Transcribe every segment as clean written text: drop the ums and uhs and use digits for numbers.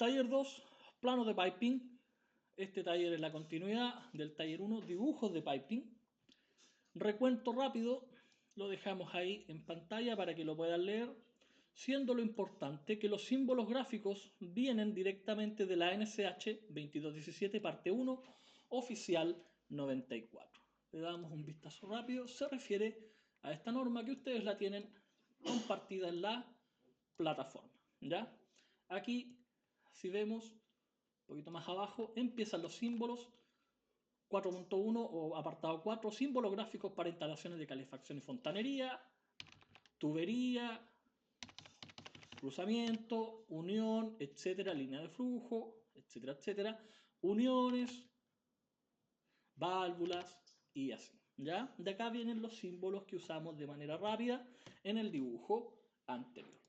Taller 2, planos de piping. Este taller es la continuidad del taller 1, dibujos de piping. Recuento rápido, lo dejamos ahí en pantalla para que lo puedan leer, siendo lo importante que los símbolos gráficos vienen directamente de la NSH 2217 parte 1, oficial 94. Le damos un vistazo rápido, se refiere a esta norma que ustedes la tienen compartida en la plataforma. ¿Ya? Aquí, si vemos, un poquito más abajo, empiezan los símbolos 4.1 o apartado 4, símbolos gráficos para instalaciones de calefacción y fontanería, tubería, cruzamiento, unión, etcétera, línea de flujo, etcétera, etcétera, uniones, válvulas y así. ¿Ya? De acá vienen los símbolos que usamos de manera rápida en el dibujo anterior.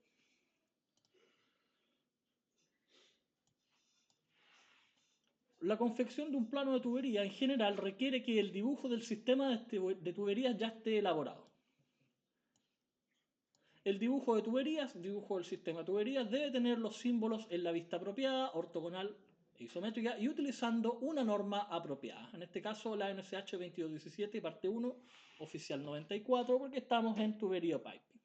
La confección de un plano de tubería en general requiere que el dibujo del sistema de tuberías ya esté elaborado. El dibujo de tuberías, dibujo del sistema de tuberías, debe tener los símbolos en la vista apropiada, ortogonal e isométrica y utilizando una norma apropiada. En este caso la NSH 2217, parte 1, oficial 94, porque estamos en tubería piping.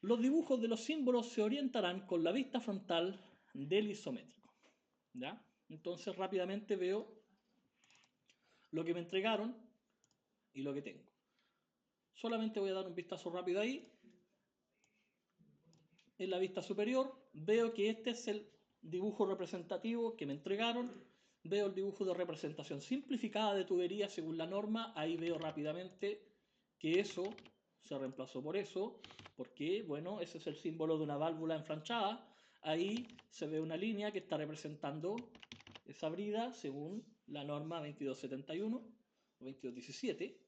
Los dibujos de los símbolos se orientarán con la vista frontal del isométrico. ¿Ya? Entonces rápidamente veo lo que me entregaron y lo que tengo. Solamente voy a dar un vistazo rápido ahí. En la vista superior veo que este es el dibujo representativo que me entregaron. Veo el dibujo de representación simplificada de tubería según la norma. Ahí veo rápidamente que eso se reemplazó por eso, porque, bueno, ese es el símbolo de una válvula enfranchada. Ahí se ve una línea que está representando esa brida según la norma 2271 o 2217.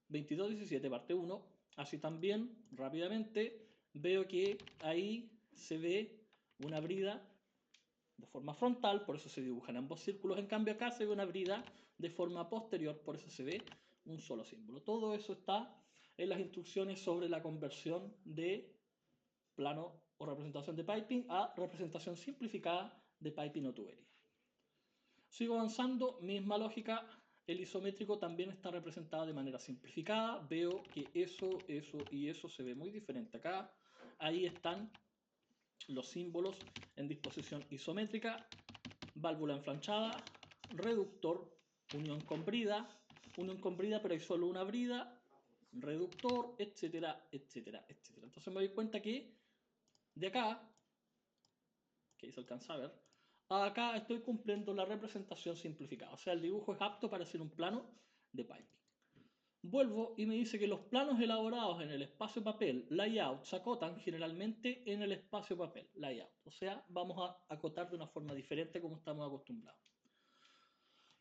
2217 parte 1. Así también, rápidamente, veo que ahí se ve una brida de forma frontal, por eso se dibujan ambos círculos. En cambio acá se ve una brida de forma posterior, por eso se ve un solo símbolo. Todo eso está en las instrucciones sobre la conversión de plano o representación de piping a representación simplificada de piping o tubería. Sigo avanzando, misma lógica, el isométrico también está representado de manera simplificada. Veo que eso y eso se ve muy diferente acá. Ahí están los símbolos en disposición isométrica, válvula enflanchada, reductor, unión con brida pero hay solo una brida, reductor, etcétera, etcétera, etcétera. Entonces me doy cuenta que de acá, que ahí se alcanza a ver, acá estoy cumpliendo la representación simplificada, o sea, el dibujo es apto para hacer un plano de piping. Vuelvo y me dice que los planos elaborados en el espacio papel layout se acotan generalmente en el espacio papel layout, o sea, vamos a acotar de una forma diferente como estamos acostumbrados.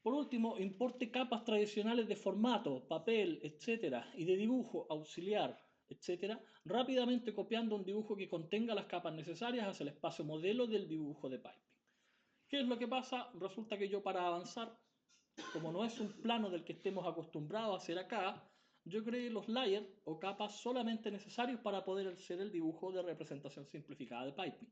Por último, importe capas tradicionales de formato, papel, etcétera, y de dibujo auxiliar, etcétera, rápidamente copiando un dibujo que contenga las capas necesarias hacia el espacio modelo del dibujo de piping. ¿Qué es lo que pasa? Resulta que yo para avanzar, como no es un plano del que estemos acostumbrados a hacer acá, yo creé los layers o capas solamente necesarios para poder hacer el dibujo de representación simplificada de piping.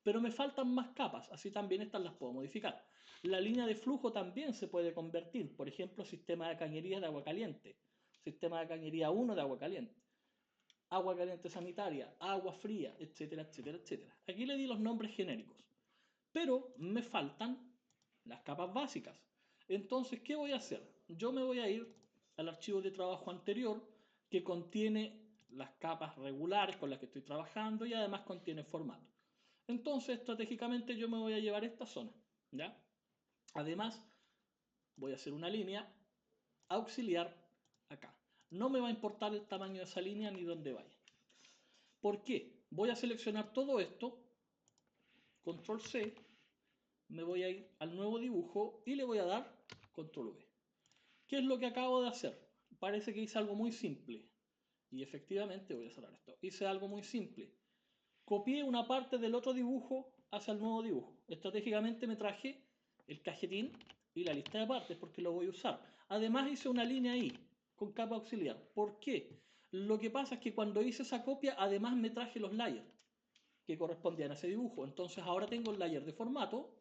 Pero me faltan más capas, así también estas las puedo modificar. La línea de flujo también se puede convertir, por ejemplo, sistema de cañería de agua caliente, sistema de cañería 1 de agua caliente sanitaria, agua fría, etcétera, etcétera, etcétera. Aquí le di los nombres genéricos, pero me faltan las capas básicas. Entonces, ¿qué voy a hacer? Yo me voy a ir al archivo de trabajo anterior que contiene las capas regulares con las que estoy trabajando y además contiene formato. Entonces, estratégicamente yo me voy a llevar esta zona, ¿ya? Además, voy a hacer una línea auxiliar acá. No me va a importar el tamaño de esa línea ni dónde vaya. ¿Por qué? Voy a seleccionar todo esto, control C, me voy a ir al nuevo dibujo y le voy a dar control V. ¿Qué es lo que acabo de hacer? Parece que hice algo muy simple. Y efectivamente, voy a cerrar esto. Hice algo muy simple. Copié una parte del otro dibujo hacia el nuevo dibujo. Estratégicamente me traje el cajetín y la lista de partes porque lo voy a usar. Además hice una línea ahí con capa auxiliar. ¿Por qué? Lo que pasa es que cuando hice esa copia, además me traje los layers. que correspondían a ese dibujo. Entonces ahora tengo el layer de formato,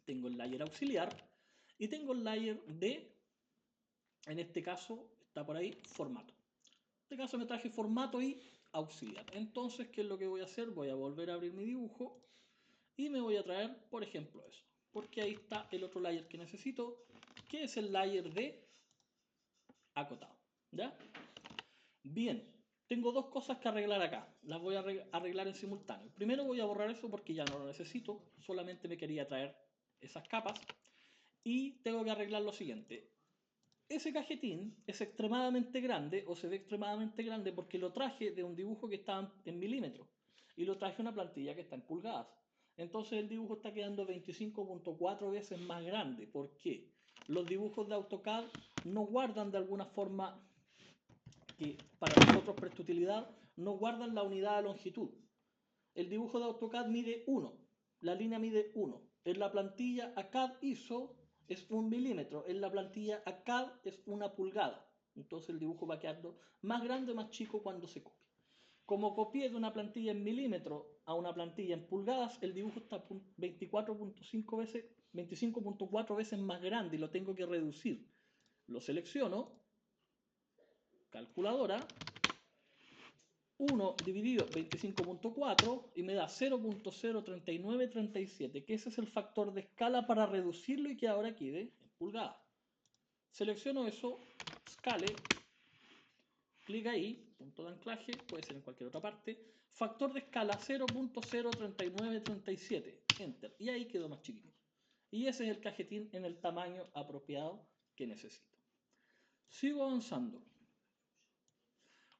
tengo el layer auxiliar y tengo el layer de, en este caso, está por ahí, formato. En este caso me traje formato y auxiliar. Entonces, ¿qué es lo que voy a hacer? Voy a volver a abrir mi dibujo y me voy a traer, por ejemplo, eso. Porque ahí está el otro layer que necesito, que es el layer de acotado. ¿Ya? Bien, tengo dos cosas que arreglar acá. Las voy a arreglar en simultáneo. Primero voy a borrar eso porque ya no lo necesito. Solamente me quería traer esas capas. Y tengo que arreglar lo siguiente. Ese cajetín es extremadamente grande, o se ve extremadamente grande, porque lo traje de un dibujo que estaba en milímetros. Y lo traje a una plantilla que está en pulgadas. Entonces el dibujo está quedando 25.4 veces más grande. ¿Por qué? Los dibujos de AutoCAD no guardan de alguna forma, que para nosotros presta utilidad, no guardan la unidad de longitud. El dibujo de AutoCAD mide 1, la línea mide 1. En la plantilla ACAD ISO es 1 milímetro, en la plantilla ACAD es 1 pulgada. Entonces el dibujo va quedando más grande o más chico cuando se copia. Como copié de una plantilla en milímetros a una plantilla en pulgadas, el dibujo está 24.5 veces, 25.4 veces más grande y lo tengo que reducir. Lo selecciono, calculadora, 1 dividido 25.4 y me da 0.03937, que ese es el factor de escala para reducirlo y que ahora quede en pulgadas. Selecciono eso, scale, clic ahí, punto de anclaje, puede ser en cualquier otra parte, factor de escala 0.03937, enter, y ahí quedó más chiquitito. Y ese es el cajetín en el tamaño apropiado que necesito. Sigo avanzando.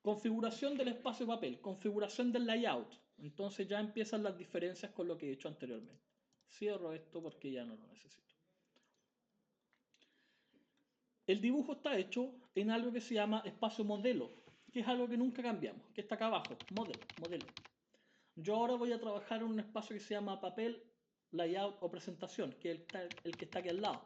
Configuración del espacio de papel, configuración del layout. Entonces ya empiezan las diferencias con lo que he hecho anteriormente. Cierro esto porque ya no lo necesito. El dibujo está hecho en algo que se llama espacio modelo, que es algo que nunca cambiamos, que está acá abajo, modelo. Yo ahora voy a trabajar en un espacio que se llama papel, layout o presentación, que es el que está aquí al lado,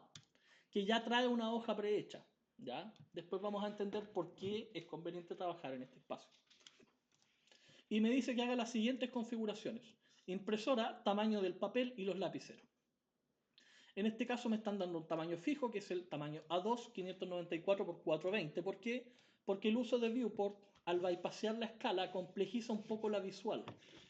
que ya trae una hoja prehecha. ¿Ya? Después vamos a entender por qué es conveniente trabajar en este espacio. Y me dice que haga las siguientes configuraciones. Impresora, tamaño del papel y los lapiceros. En este caso me están dando un tamaño fijo, que es el tamaño A2 594 x 420. ¿Por qué? Porque el uso de viewport, al bypassear la escala, complejiza un poco la visual.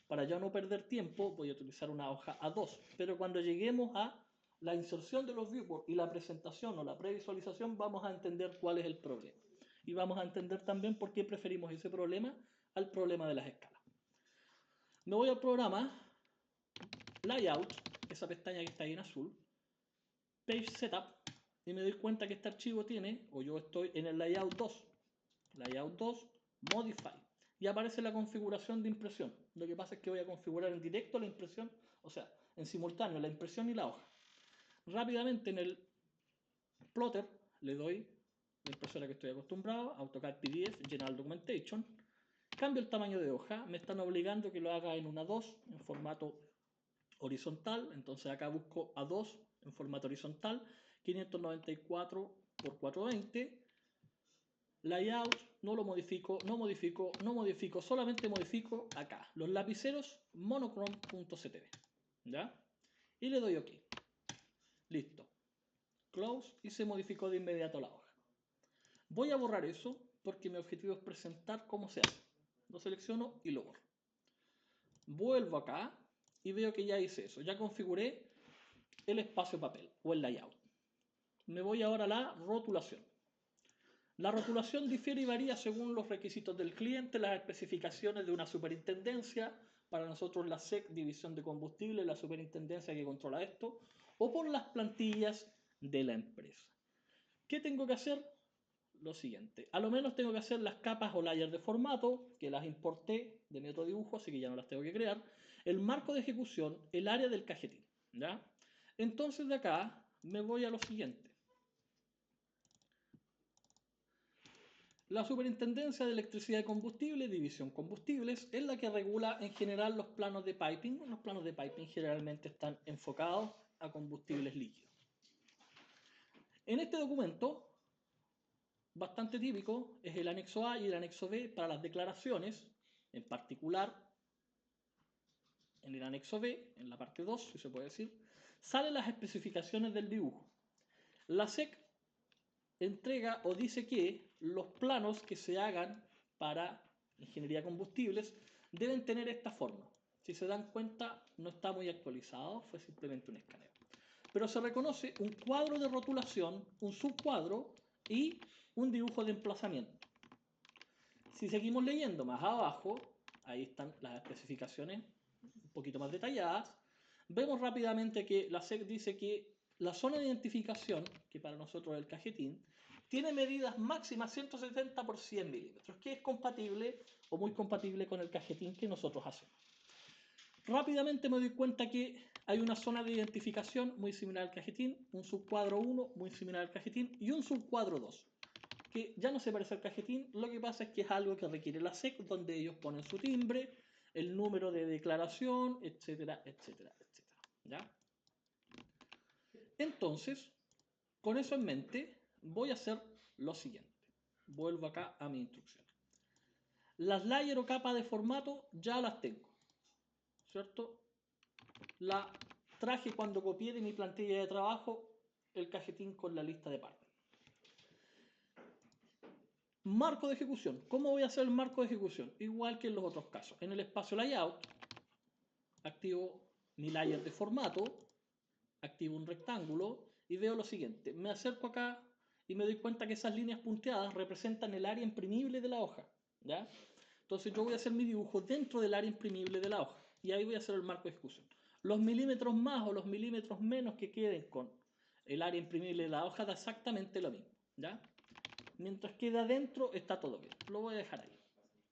Para ya no perder tiempo, voy a utilizar una hoja A2. Pero cuando lleguemos a la inserción de los viewports y la presentación o la previsualización, vamos a entender cuál es el problema. Y vamos a entender también por qué preferimos ese problema al problema de las escalas. Me voy al programa Layout, esa pestaña que está ahí en azul, Page Setup, y me doy cuenta que este archivo tiene, o yo estoy en el Layout 2, Layout 2, Modify, y aparece la configuración de impresión. Lo que pasa es que voy a configurar en directo la impresión, o sea, en simultáneo la impresión y la hoja. Rápidamente en el plotter le doy la impresora que estoy acostumbrado, AutoCAD PDF, General Documentation, cambio el tamaño de hoja, me están obligando a que lo haga en una 2, en formato horizontal, entonces acá busco A2 en formato horizontal, 594 x 420, layout, no lo modifico, no modifico, no modifico, solamente modifico acá, los lapiceros monochrome.ctv, ¿ya? Y le doy OK. Listo. Close y se modificó de inmediato la hoja. Voy a borrar eso porque mi objetivo es presentar cómo se hace. Lo selecciono y lo borro. Vuelvo acá y veo que ya hice eso. Ya configuré el espacio papel o el layout. Me voy ahora a la rotulación. La rotulación difiere y varía según los requisitos del cliente, las especificaciones de una superintendencia, para nosotros la SEC, División de Combustible, la superintendencia que controla esto, o por las plantillas de la empresa. ¿Qué tengo que hacer? Lo siguiente, a lo menos tengo que hacer las capas o layers de formato, que las importé de mi otro dibujo, así que ya no las tengo que crear, el marco de ejecución, el área del cajetín, ¿ya? Entonces de acá me voy a lo siguiente. La Superintendencia de Electricidad y Combustible, División Combustibles, es la que regula en general los planos de piping. Los planos de piping generalmente están enfocados a combustibles líquidos. En este documento, bastante típico, es el anexo A y el anexo B para las declaraciones, en particular en el anexo B, en la parte 2, si se puede decir, salen las especificaciones del dibujo. La SEC entrega o dice que los planos que se hagan para ingeniería de combustibles deben tener esta forma. Si se dan cuenta, no está muy actualizado, fue simplemente un escaneo. Pero se reconoce un cuadro de rotulación, un subcuadro y un dibujo de emplazamiento. Si seguimos leyendo más abajo, ahí están las especificaciones un poquito más detalladas, vemos rápidamente que la SEC dice que la zona de identificación, que para nosotros es el cajetín, tiene medidas máximas 170 por 100 milímetros, que es compatible o muy compatible con el cajetín que nosotros hacemos. Rápidamente me doy cuenta que hay una zona de identificación muy similar al cajetín, un subcuadro 1 muy similar al cajetín y un subcuadro 2, que ya no se parece al cajetín, lo que pasa es que es algo que requiere la SEC, donde ellos ponen su timbre, el número de declaración, etcétera, etcétera, etcétera. ¿Ya? Entonces, con eso en mente, voy a hacer lo siguiente. Vuelvo acá a mi instrucción. Las layers o capas de formato ya las tengo, ¿cierto? La traje cuando copié de mi plantilla de trabajo el cajetín con la lista de partes. Marco de ejecución. ¿Cómo voy a hacer el marco de ejecución? Igual que en los otros casos. En el espacio layout, activo mi layer de formato, activo un rectángulo y veo lo siguiente. Me acerco acá y me doy cuenta que esas líneas punteadas representan el área imprimible de la hoja. ¿Ya? Entonces yo voy a hacer mi dibujo dentro del área imprimible de la hoja. Y ahí voy a hacer el marco de ejecución. Los milímetros más o los milímetros menos que queden con el área imprimible de la hoja da exactamente lo mismo. ¿Ya? Mientras quede adentro está todo bien. Lo voy a dejar ahí.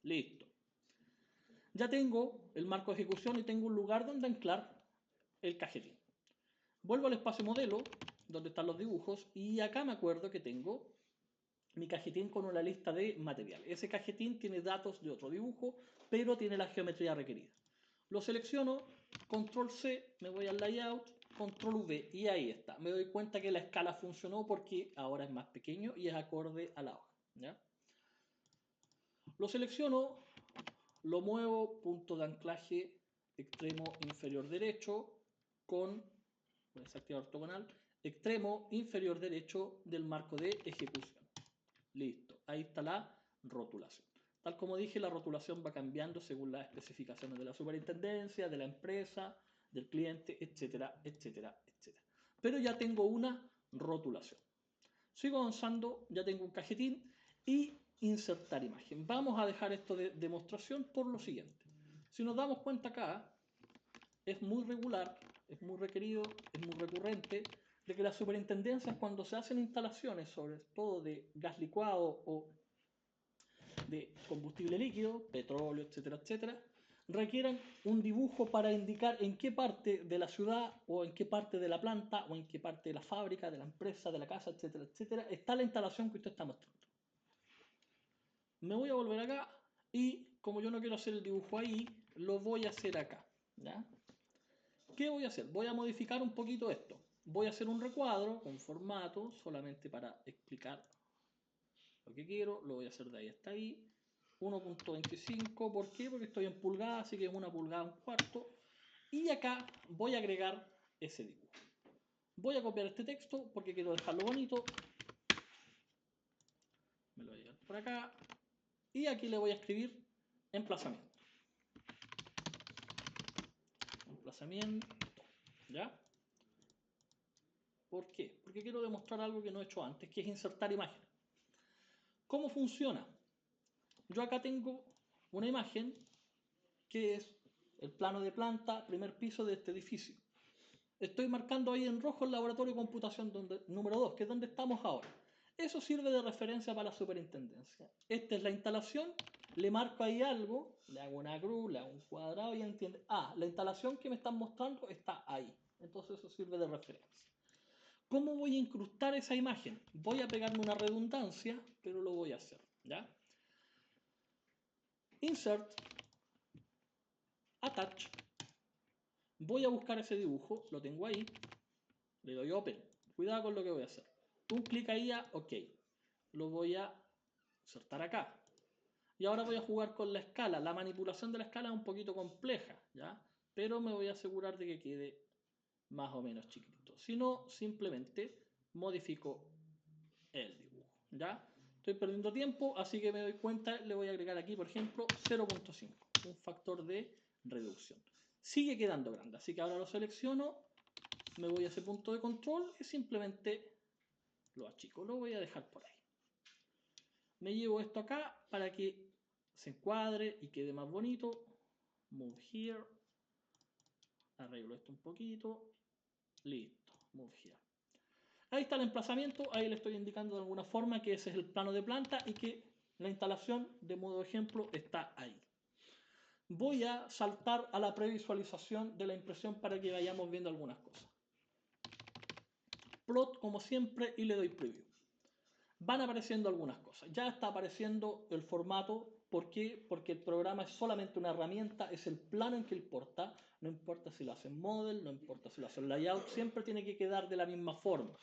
Listo. Ya tengo el marco de ejecución y tengo un lugar donde anclar el cajetín. Vuelvo al espacio modelo, donde están los dibujos, y acá me acuerdo que tengo mi cajetín con una lista de material. Ese cajetín tiene datos de otro dibujo, pero tiene la geometría requerida. Lo selecciono, control C, me voy al layout, control V, y ahí está. Me doy cuenta que la escala funcionó porque ahora es más pequeño y es acorde a la hoja. ¿Ya? Lo selecciono, lo muevo, punto de anclaje extremo inferior derecho con, voy a desactivar ortogonal, extremo inferior derecho del marco de ejecución. Listo, ahí está la rotulación. Tal como dije, la rotulación va cambiando según las especificaciones de la superintendencia, de la empresa, del cliente, etcétera, etcétera, etcétera. Pero ya tengo una rotulación. Sigo avanzando, ya tengo un cajetín y insertar imagen. Vamos a dejar esto de demostración por lo siguiente. Si nos damos cuenta acá, es muy regular, es muy requerido, es muy recurrente de que las superintendencias cuando se hacen instalaciones, sobre todo de gas licuado o de combustible líquido, petróleo, etcétera, etcétera, requieran un dibujo para indicar en qué parte de la ciudad o en qué parte de la planta o en qué parte de la fábrica, de la empresa, de la casa, etcétera, etcétera, está la instalación que usted está mostrando. Me voy a volver acá y como yo no quiero hacer el dibujo ahí, lo voy a hacer acá. ¿Ya? ¿Qué voy a hacer? Voy a modificar un poquito esto. Voy a hacer un recuadro con formato solamente para explicar lo que quiero. Lo voy a hacer de ahí hasta ahí. 1.25, ¿por qué? Porque estoy en pulgadas, así que es 1 pulgada, un cuarto. Y acá voy a agregar ese dibujo. Voy a copiar este texto porque quiero dejarlo bonito. Me lo voy a llevar por acá. Y aquí le voy a escribir emplazamiento. Emplazamiento. ¿Ya? ¿Por qué? Porque quiero demostrar algo que no he hecho antes, que es insertar imágenes. ¿Cómo funciona? Yo acá tengo una imagen que es el plano de planta, primer piso de este edificio. Estoy marcando ahí en rojo el laboratorio de computación número 2, que es donde estamos ahora. Eso sirve de referencia para la superintendencia. Esta es la instalación, le marco ahí algo, le hago una cruz, le hago un cuadrado y entiende. Ah, la instalación que me están mostrando está ahí. Entonces eso sirve de referencia. ¿Cómo voy a incrustar esa imagen? Voy a pegarme una redundancia, pero lo voy a hacer. ¿Ya? Insert, Attach, voy a buscar ese dibujo, lo tengo ahí, le doy Open, cuidado con lo que voy a hacer. Un clic ahí a OK, lo voy a insertar acá. Y ahora voy a jugar con la escala. La manipulación de la escala es un poquito compleja, ¿ya? pero me voy a asegurar de que quede más o menos chiquitito. Si no, simplemente modifico el dibujo, ¿ya? Estoy perdiendo tiempo, así que me doy cuenta, le voy a agregar aquí, por ejemplo, 0.5, un factor de reducción. Sigue quedando grande, así que ahora lo selecciono, me voy a ese punto de control y simplemente lo achico, lo voy a dejar por ahí. Me llevo esto acá para que se encuadre y quede más bonito. Move here. Arreglo esto un poquito. Listo, move here. Ahí está el emplazamiento, ahí le estoy indicando de alguna forma que ese es el plano de planta y que la instalación, de modo ejemplo, está ahí. Voy a saltar a la previsualización de la impresión para que vayamos viendo algunas cosas. Plot como siempre y le doy preview. Van apareciendo algunas cosas. Ya está apareciendo el formato. ¿Por qué? Porque el programa es solamente una herramienta, es el plano en que importa. No importa si lo hace en model, no importa si lo hace en layout, siempre tiene que quedar de la misma forma.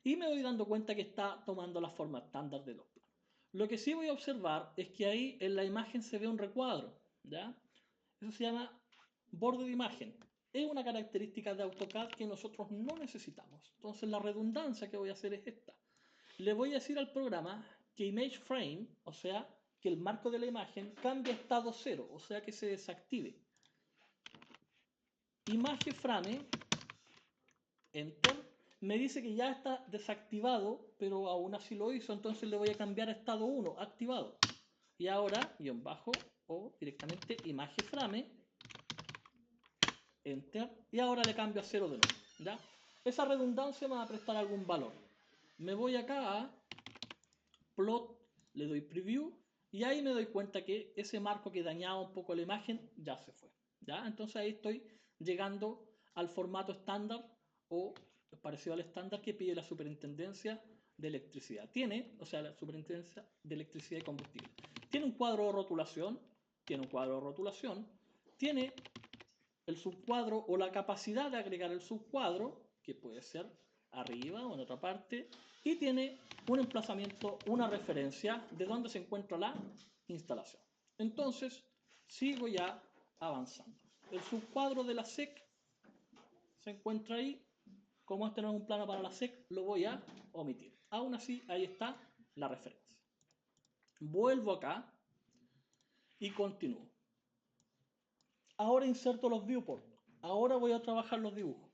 Y me voy dando cuenta que está tomando la forma estándar de los planos. Lo que sí voy a observar es que ahí en la imagen se ve un recuadro, ¿ya? Eso se llama borde de imagen. Es una característica de AutoCAD que nosotros no necesitamos. Entonces la redundancia que voy a hacer es esta. Le voy a decir al programa que Image Frame, o sea, que el marco de la imagen cambie a estado 0, o sea, que se desactive. Image Frame, Enter, me dice que ya está desactivado, pero aún así lo hizo, entonces le voy a cambiar a estado 1, activado. Y ahora, guión bajo, o directamente Image Frame, Enter, y ahora le cambio a 0 de nuevo, ¿ya? Esa redundancia me va a prestar algún valor. Me voy acá a Plot, le doy Preview, y ahí me doy cuenta que ese marco que dañaba un poco la imagen ya se fue, ¿ya? Entonces ahí estoy llegando al formato estándar o parecido al estándar que pide la Superintendencia de Electricidad. Tiene, o sea, la Superintendencia de Electricidad y Combustible. Tiene un cuadro de rotulación, tiene el subcuadro o la capacidad de agregar el subcuadro, que puede ser arriba o en otra parte, y tiene un emplazamiento, una referencia de dónde se encuentra la instalación. Entonces, sigo ya avanzando. El subcuadro de la SEC se encuentra ahí. Como este no es un plano para la SEC, lo voy a omitir. Aún así, ahí está la referencia. Vuelvo acá y continúo. Ahora inserto los viewports. Ahora voy a trabajar los dibujos.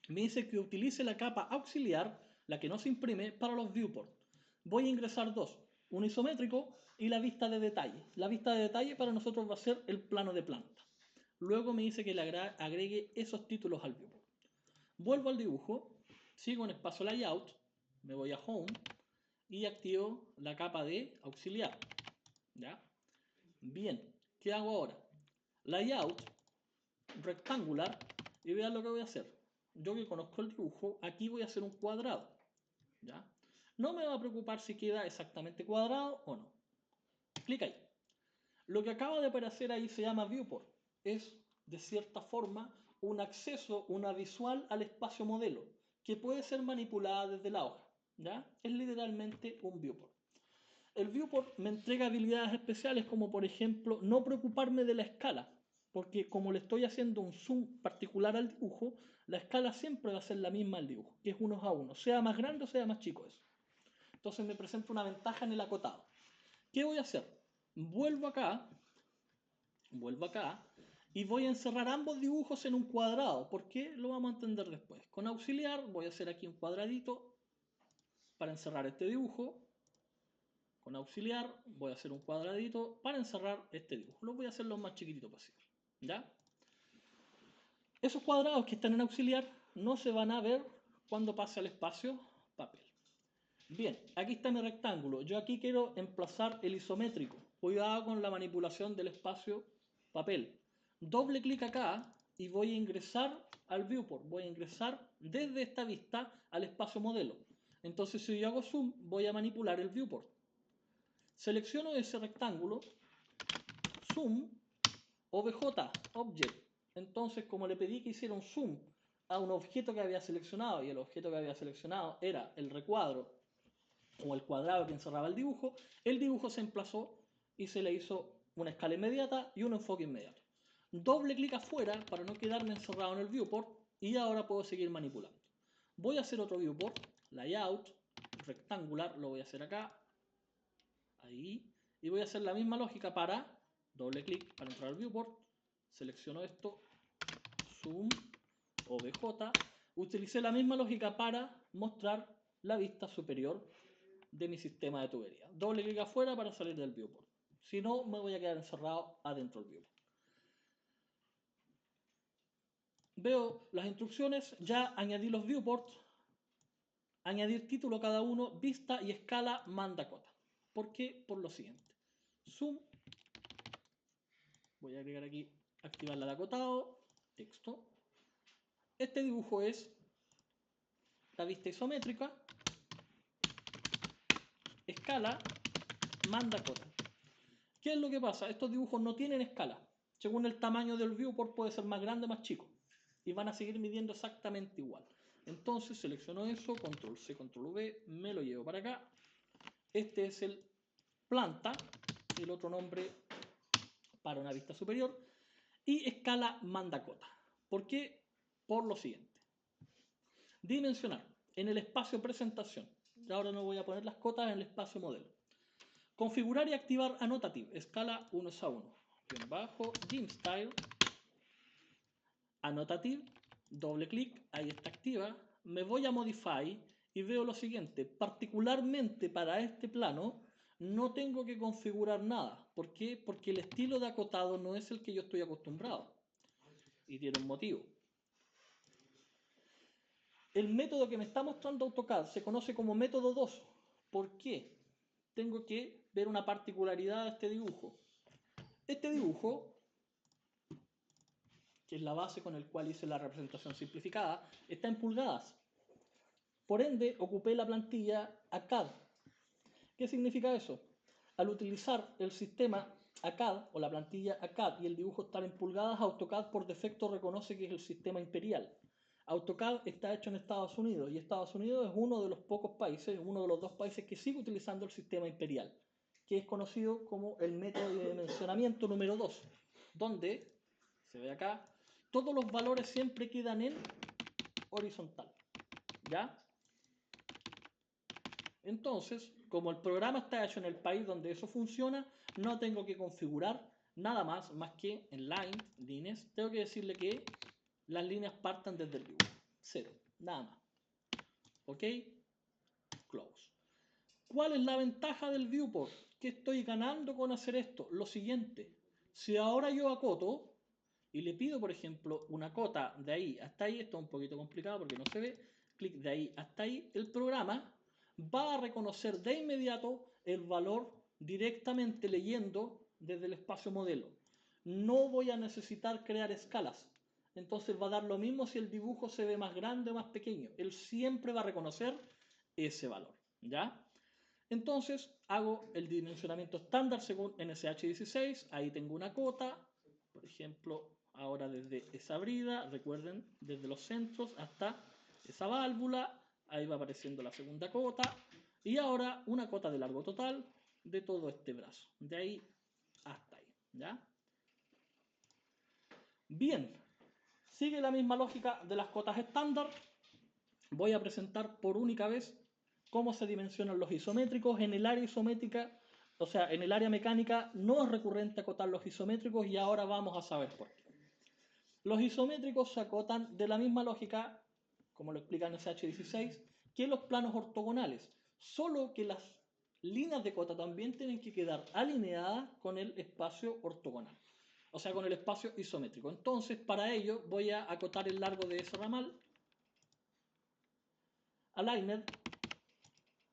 Me dice que utilice la capa auxiliar, la que no se imprime, para los viewports. Voy a ingresar dos, un isométrico y la vista de detalle. La vista de detalle para nosotros va a ser el plano de planta. Luego me dice que le agregue esos títulos al viewport. Vuelvo al dibujo, sigo en espacio layout, me voy a home y activo la capa de auxiliar. ¿Ya? Bien, ¿qué hago ahora? Layout, rectangular, y vean lo que voy a hacer. Yo que conozco el dibujo, aquí voy a hacer un cuadrado, ¿ya? No me va a preocupar si queda exactamente cuadrado o no. Clic ahí. Lo que acaba de aparecer ahí se llama viewport. Es, de cierta forma, un acceso, una visual al espacio modelo, que puede ser manipulada desde la hoja, ¿ya? Es literalmente un viewport. El viewport me entrega habilidades especiales como, por ejemplo, no preocuparme de la escala, porque como le estoy haciendo un zoom particular al dibujo, la escala siempre va a ser la misma al dibujo, que es 1:1, sea más grande o sea más chico eso. Entonces me presenta una ventaja en el acotado. ¿Qué voy a hacer? Vuelvo acá y voy a encerrar ambos dibujos en un cuadrado. ¿Por qué? Lo vamos a entender después. Con auxiliar voy a hacer aquí un cuadradito para encerrar este dibujo. Con auxiliar voy a hacer un cuadradito para encerrar este dibujo. Lo voy a hacer lo más chiquitito posible, ¿ya? Esos cuadrados que están en auxiliar no se van a ver cuando pase al espacio papel. Bien, aquí está mi rectángulo. Yo aquí quiero emplazar el isométrico. Cuidado con la manipulación del espacio papel. Doble clic acá y voy a ingresar al viewport. Voy a ingresar desde esta vista al espacio modelo. Entonces, si yo hago zoom, voy a manipular el viewport. Selecciono ese rectángulo, zoom, OBJ, object. Entonces, como le pedí que hiciera un zoom a un objeto que había seleccionado, y el objeto que había seleccionado era el recuadro o el cuadrado que encerraba el dibujo se emplazó y se le hizo una escala inmediata y un enfoque inmediato. doble clic afuera para no quedarme encerrado en el viewport y ahora puedo seguir manipulando. Voy a hacer otro viewport, layout, rectangular, lo voy a hacer acá, ahí, y voy a hacer la misma lógica para doble clic para entrar al viewport, selecciono esto, zoom, OBJ, utilicé la misma lógica para mostrar la vista superior de mi sistema de tubería. Doble clic afuera para salir del viewport. Si no, me voy a quedar encerrado adentro del viewport. Veo las instrucciones, ya añadí los viewports, añadir título cada uno, vista y escala manda cota. ¿Por qué? Por lo siguiente. Zoom, voy a agregar aquí, activar el acotado, texto. Este dibujo es la vista isométrica, escala, manda cota. ¿Qué es lo que pasa? Estos dibujos no tienen escala. Según el tamaño del viewport puede ser más grande o más chico. Y van a seguir midiendo exactamente igual. Entonces selecciono eso, control C, control V, me lo llevo para acá. Este es el planta, el otro nombre para una vista superior. Y escala manda cota. ¿Por qué? Por lo siguiente. Dimensionar en el espacio presentación. Ahora no voy a poner las cotas en el espacio modelo. Configurar y activar Annotative, escala 1:1. Bien bajo, Dim Style, Annotative, doble clic, ahí está activa. Me voy a Modify y veo lo siguiente. Particularmente para este plano, no tengo que configurar nada. ¿Por qué? Porque el estilo de acotado no es el que yo estoy acostumbrado. Y tiene un motivo. El método que me está mostrando AutoCAD se conoce como método 2. ¿Por qué? Tengo que ver una particularidad de este dibujo. Este dibujo, que es la base con el cual hice la representación simplificada, está en pulgadas. Por ende, ocupé la plantilla ACAD. ¿Qué significa eso? Al utilizar el sistema ACAD o la plantilla ACAD y el dibujo estar en pulgadas, AutoCAD por defecto reconoce que es el sistema imperial. AutoCAD está hecho en Estados Unidos y Estados Unidos es uno de los pocos países, uno de los 2 países que sigue utilizando el sistema imperial, que es conocido como el método de dimensionamiento número 2, donde, se ve acá, todos los valores siempre quedan en horizontal. ¿Ya? Entonces, como el programa está hecho en el país donde eso funciona, no tengo que configurar nada más que en line, líneas, tengo que decirle que las líneas partan desde el dibujo. 0, nada más. ¿Ok? Close. ¿Cuál es la ventaja del viewport? ¿Qué estoy ganando con hacer esto? Lo siguiente, si ahora yo acoto y le pido, por ejemplo, una cota de ahí hasta ahí, esto es un poquito complicado porque no se ve, clic de ahí hasta ahí, el programa va a reconocer de inmediato el valor directamente leyendo desde el espacio modelo. No voy a necesitar crear escalas. Entonces va a dar lo mismo si el dibujo se ve más grande o más pequeño. Él siempre va a reconocer ese valor. ¿Ya? Entonces hago el dimensionamiento estándar según NSH16. Ahí tengo una cota. Por ejemplo, ahora desde esa brida, recuerden, desde los centros hasta esa válvula. Ahí va apareciendo la segunda cota. Y ahora una cota de largo total de todo este brazo. De ahí hasta ahí. ¿Ya? Bien. Sigue la misma lógica de las cotas estándar. Voy a presentar por única vez cómo se dimensionan los isométricos. En el área isométrica, o sea, en el área mecánica no es recurrente acotar los isométricos y ahora vamos a saber por qué. Los isométricos se acotan de la misma lógica, como lo explica en SH16, que los planos ortogonales, solo que las líneas de cota también tienen que quedar alineadas con el espacio ortogonal, o sea, con el espacio isométrico. Entonces, para ello voy a acotar el largo de ese ramal, Aligner,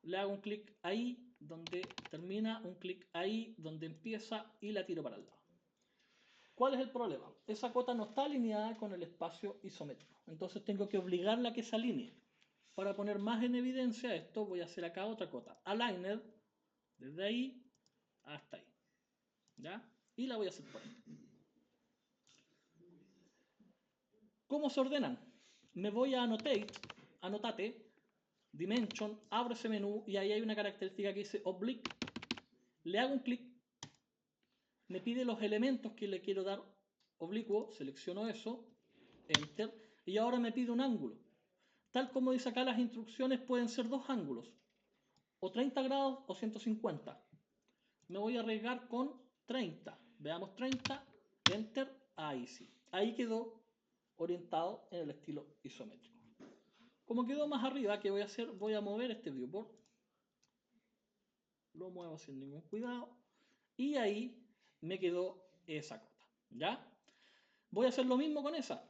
le hago un clic ahí donde termina, un clic ahí donde empieza y la tiro para el lado. ¿Cuál es el problema? Esa cota no está alineada con el espacio isométrico. Entonces tengo que obligarla a que se alinee. Para poner más en evidencia esto, voy a hacer acá otra cota. Aligner, desde ahí hasta ahí. ¿Ya? Y la voy a hacer por ahí. ¿Cómo se ordenan? Me voy a Annotate, Dimension, abro ese menú y ahí hay una característica que dice Oblique. Le hago un clic, me pide los elementos que le quiero dar oblicuo, selecciono eso, Enter, y ahora me pide un ángulo. Tal como dice acá las instrucciones, pueden ser dos ángulos, o 30 grados o 150. Me voy a arriesgar con 30. Veamos 30, Enter, ahí sí. Ahí quedó orientado en el estilo isométrico. Como quedó más arriba, ¿qué voy a hacer? Voy a mover este viewport. Lo muevo sin ningún cuidado. Y ahí me quedó esa cota. ¿Ya? Voy a hacer lo mismo con esa.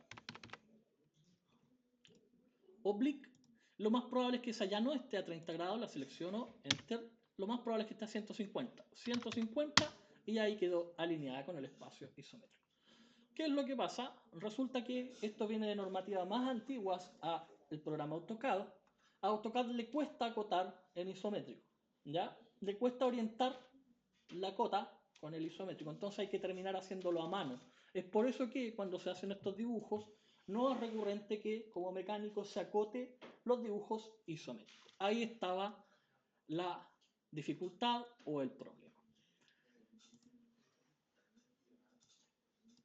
Oblique. Lo más probable es que esa ya no esté a 30 grados. La selecciono, Enter. Lo más probable es que esté a 150. 150 y ahí quedó alineada con el espacio isométrico. ¿Qué es lo que pasa? Resulta que esto viene de normativas más antiguas al programa AutoCAD. A AutoCAD le cuesta acotar en isométrico, ¿ya? Le cuesta orientar la cota con el isométrico, entonces hay que terminar haciéndolo a mano. Es por eso que cuando se hacen estos dibujos, no es recurrente que como mecánico se acote los dibujos isométricos. Ahí estaba la dificultad o el problema.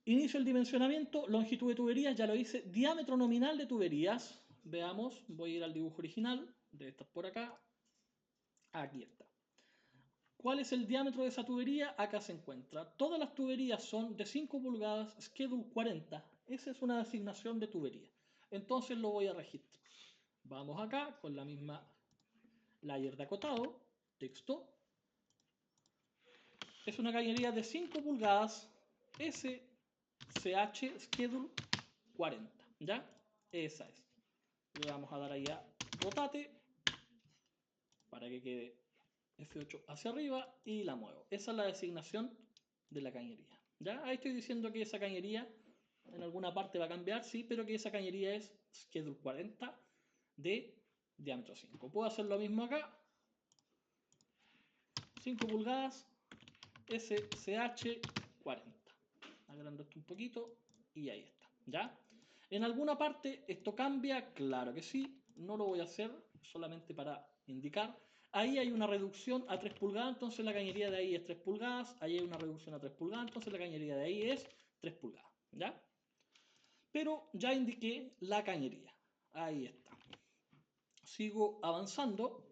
Inicio el dimensionamiento, longitud de tuberías, ya lo hice, diámetro nominal de tuberías, veamos, voy a ir al dibujo original, debe estar por acá, aquí está. ¿Cuál es el diámetro de esa tubería? Acá se encuentra. Todas las tuberías son de 5 pulgadas, Schedule 40, esa es una designación de tubería. Entonces lo voy a registrar. Vamos acá con la misma layer de acotado, texto. Es una cañería de 5 pulgadas, SCH Schedule 40, ¿ya? Esa es. Le vamos a dar ahí a rotate para que quede F8 hacia arriba y la muevo. Esa es la designación de la cañería, ¿ya? Ahí estoy diciendo que esa cañería en alguna parte va a cambiar, sí, pero que esa cañería es Schedule 40 de diámetro 5. Puedo hacer lo mismo acá. 5 pulgadas, SCH 40. Agrando esto un poquito y ahí está, ¿ya? En alguna parte esto cambia, claro que sí, no lo voy a hacer solamente para indicar. Ahí hay una reducción a 3 pulgadas, entonces la cañería de ahí es 3 pulgadas, ahí hay una reducción a 3 pulgadas, entonces la cañería de ahí es 3 pulgadas, ¿ya? Pero ya indiqué la cañería, ahí está. Sigo avanzando.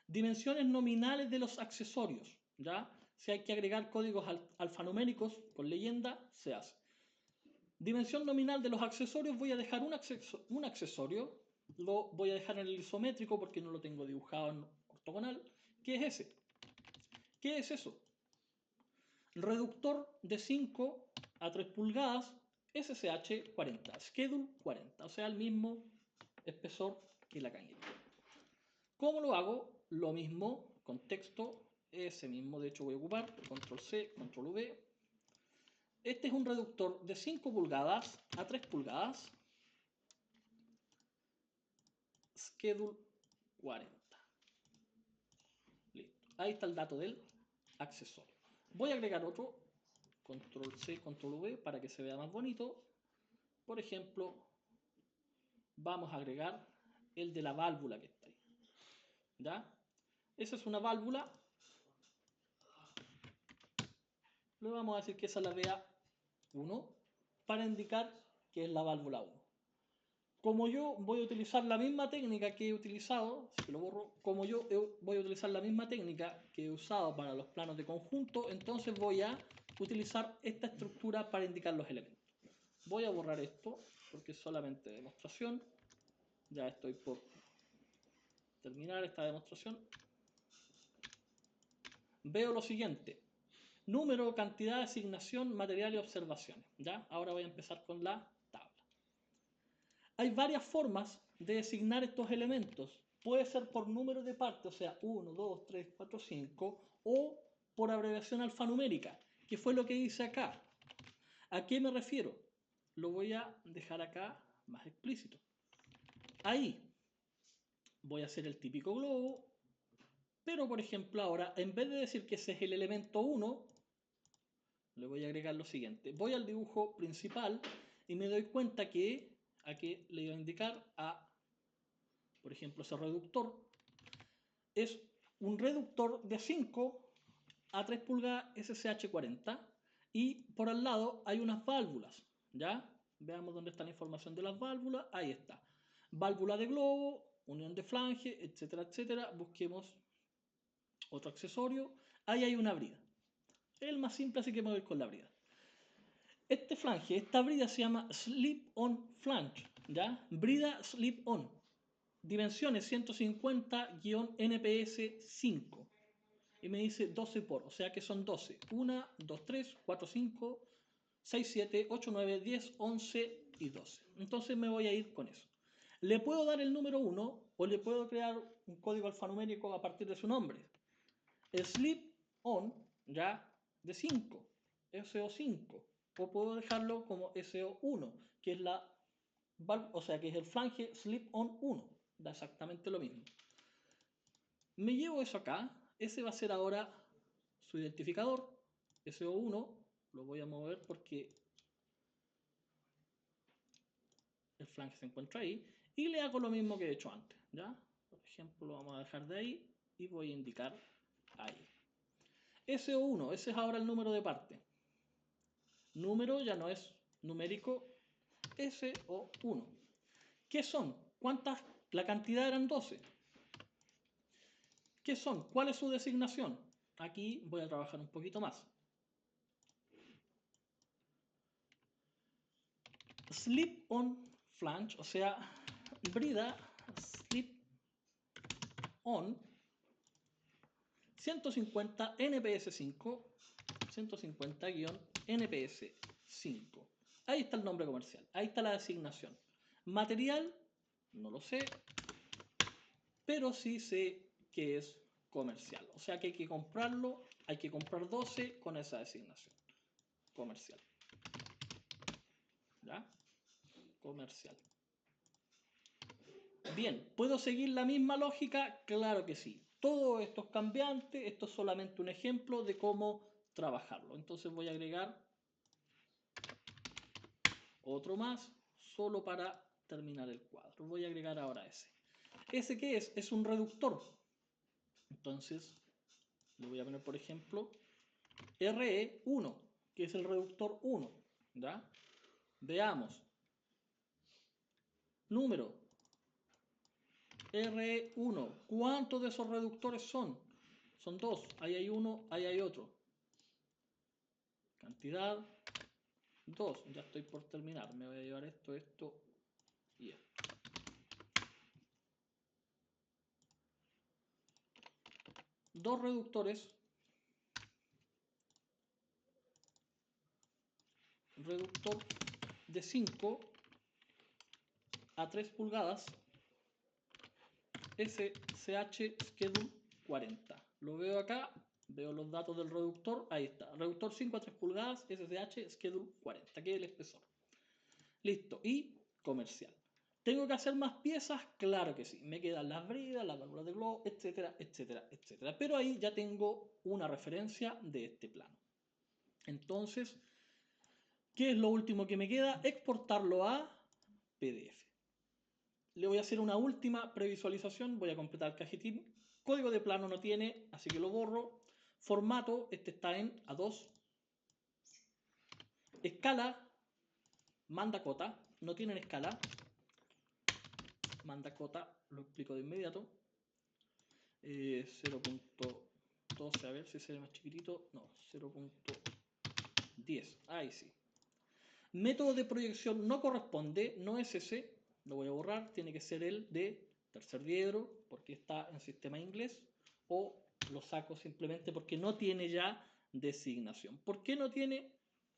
Dimensiones nominales de los accesorios, ¿ya? Si hay que agregar códigos alfanuméricos con leyenda, se hace. Dimensión nominal de los accesorios, voy a dejar un accesorio, lo voy a dejar en el isométrico porque no lo tengo dibujado en ortogonal. ¿Qué es ese? ¿Qué es eso? Reductor de 5 a 3 pulgadas, SSH 40, Schedule 40, o sea, el mismo espesor que la cañería. ¿Cómo lo hago? Lo mismo con texto, ese mismo, de hecho voy a ocupar, control C, control V. Este es un reductor de 5 pulgadas a 3 pulgadas, Schedule 40. Listo. Ahí está el dato del accesorio. Voy a agregar otro, control C, control V, para que se vea más bonito. Por ejemplo, vamos a agregar el de la válvula que está ahí. ¿Ya? Esa es una válvula. Le vamos a decir que esa es la vea 1 para indicar que es la válvula 1. Como yo voy a utilizar la misma técnica que he utilizado, si lo borro, como yo voy a utilizar la misma técnica que he usado para los planos de conjunto, entonces voy a utilizar esta estructura para indicar los elementos. Voy a borrar esto porque es solamente demostración. Ya estoy por terminar esta demostración. Veo lo siguiente: número, cantidad, asignación, material y observaciones. ¿Ya? Ahora voy a empezar con la tabla. Hay varias formas de designar estos elementos. Puede ser por número de partes, o sea, 1, 2, 3, 4, 5, o por abreviación alfanumérica, que fue lo que hice acá. ¿A qué me refiero? Lo voy a dejar acá más explícito. Ahí voy a hacer el típico globo, pero por ejemplo ahora, en vez de decir que ese es el elemento 1, le voy a agregar lo siguiente. Voy al dibujo principal y me doy cuenta que aquí le iba a indicar a, por ejemplo, ese reductor es un reductor de 5 a 3 pulgadas SSH 40 y por al lado hay unas válvulas. ¿Ya? Veamos dónde está la información de las válvulas. Ahí está. Válvula de globo, unión de flange, etcétera, etcétera. Busquemos otro accesorio. Ahí hay una brida. Es el más simple, así que me voy con la brida. Este flange, esta brida se llama Slip-On Flange, ¿ya? Brida Slip-On. Dimensiones 150-NPS 5. Y me dice 12 por, o sea que son 12. 1, 2, 3, 4, 5, 6, 7, 8, 9, 10, 11 y 12. Entonces me voy a ir con eso. Le puedo dar el número 1 o le puedo crear un código alfanumérico a partir de su nombre. Slip-On, ya, de 5, SO5. O puedo dejarlo como SO1, que es la, o sea, que es el flange Slip-On 1. Da exactamente lo mismo. Me llevo eso acá. Ese va a ser ahora su identificador. SO1 lo voy a mover porque el flange se encuentra ahí. Y le hago lo mismo que he hecho antes, ¿ya? Por ejemplo, lo vamos a dejar de ahí y voy a indicar ahí. SO1, ese es ahora el número de parte. Número ya no es numérico, SO1. ¿Qué son? ¿Cuántas? La cantidad eran 12. ¿Qué son? ¿Cuál es su designación? Aquí voy a trabajar un poquito más. Slip-on flange, o sea, brida slip-on 150 NPS 5, 150-NPS 5. Ahí está el nombre comercial, ahí está la designación. Material, no lo sé, pero sí sé que es comercial. O sea que hay que comprarlo, hay que comprar 12 con esa designación. Comercial. ¿Ya? Comercial. Bien, ¿puedo seguir la misma lógica? Claro que sí. Todo esto es cambiante, esto es solamente un ejemplo de cómo trabajarlo. Entonces voy a agregar otro más, solo para terminar el cuadro. Voy a agregar ahora ese. ¿Ese qué es? Es un reductor. Entonces, le voy a poner, por ejemplo, RE1, que es el reductor 1. ¿Ya? Veamos. Número RE1. ¿Cuántos de esos reductores son? Son 2. Ahí hay uno, ahí hay otro. Cantidad 2. Ya estoy por terminar. Me voy a llevar esto, esto y esto. Dos reductores. Reductor de 5 a 3 pulgadas. SCH Schedule 40. Lo veo acá. Veo los datos del reductor. Ahí está. Reductor 5 a 3 pulgadas. SCH Schedule 40. Que es el espesor. Listo. Y comercial. ¿Tengo que hacer más piezas? Claro que sí. Me quedan las bridas, las válvulas de globo, etcétera, etcétera, etcétera. Pero ahí ya tengo una referencia de este plano. Entonces, ¿qué es lo último que me queda? Exportarlo a PDF. Le voy a hacer una última previsualización. Voy a completar el cajetín. Código de plano no tiene, así que lo borro. Formato, este está en A2. Escala, manda cota. No tienen escala. Manda cota, lo explico de inmediato. 0.12, a ver si se ve más chiquitito. No, 0.10. Ahí sí. Método de proyección no corresponde, no es ese. Lo voy a borrar, tiene que ser el de tercer diedro, porque está en sistema inglés. O lo saco simplemente porque no tiene ya designación. ¿Por qué no tiene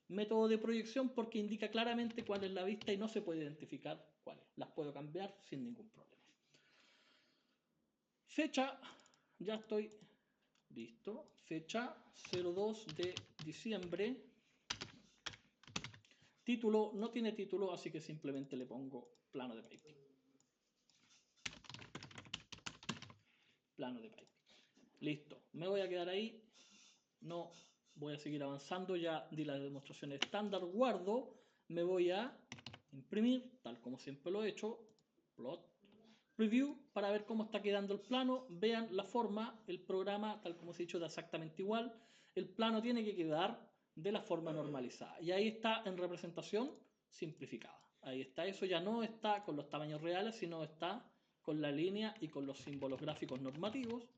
método de proyección? Porque indica claramente cuál es la vista y no se puede identificar cuál es. Las puedo cambiar sin ningún problema. Fecha, ya estoy listo. Fecha 02 de diciembre. Título, no tiene título, así que simplemente le pongo plano de piping. Plano de piping. Listo, me voy a quedar ahí. No voy a seguir avanzando, ya di la demostración estándar. Guardo, me voy a imprimir, tal como siempre lo he hecho. Plot, preview, para ver cómo está quedando el plano. Vean la forma, el programa, tal como os he dicho, da exactamente igual. El plano tiene que quedar de la forma normalizada. Y ahí está en representación simplificada. Ahí está, eso ya no está con los tamaños reales, sino está con la línea y con los símbolos gráficos normativos.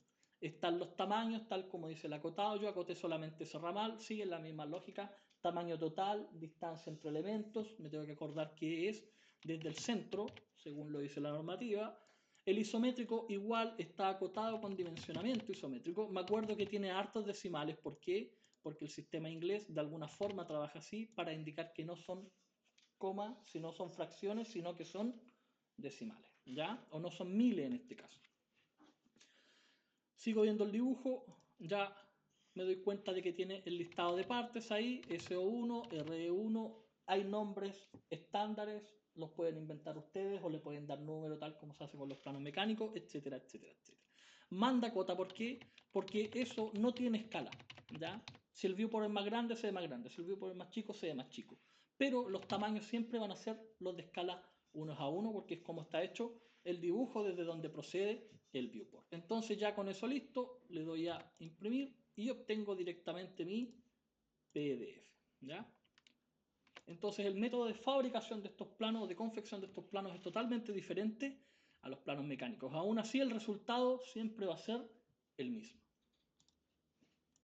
Están los tamaños, tal como dice el acotado, yo acoté solamente ese ramal, sigue la misma lógica, tamaño total, distancia entre elementos, me tengo que acordar que es desde el centro, según lo dice la normativa. El isométrico igual está acotado con dimensionamiento isométrico. Me acuerdo que tiene hartos decimales, ¿por qué? Porque el sistema inglés de alguna forma trabaja así para indicar que no son comas, si no son fracciones, sino que son decimales, ¿ya? O no son miles en este caso. Sigo viendo el dibujo, ya me doy cuenta de que tiene el listado de partes ahí, SO1, RE1, hay nombres estándares, los pueden inventar ustedes o le pueden dar número tal como se hace con los planos mecánicos, etcétera, etcétera, etcétera. Manda cota, ¿por qué? Porque eso no tiene escala, ¿ya? Si el viewport es más grande, se ve más grande, si el viewport es más chico, se ve más chico. Pero los tamaños siempre van a ser los de escala 1 a 1 porque es como está hecho el dibujo desde donde procede el viewport. Entonces ya con eso listo, le doy a imprimir y obtengo directamente mi PDF, ¿ya? Entonces el método de fabricación de estos planos, de confección de estos planos es totalmente diferente a los planos mecánicos. Aún así el resultado siempre va a ser el mismo.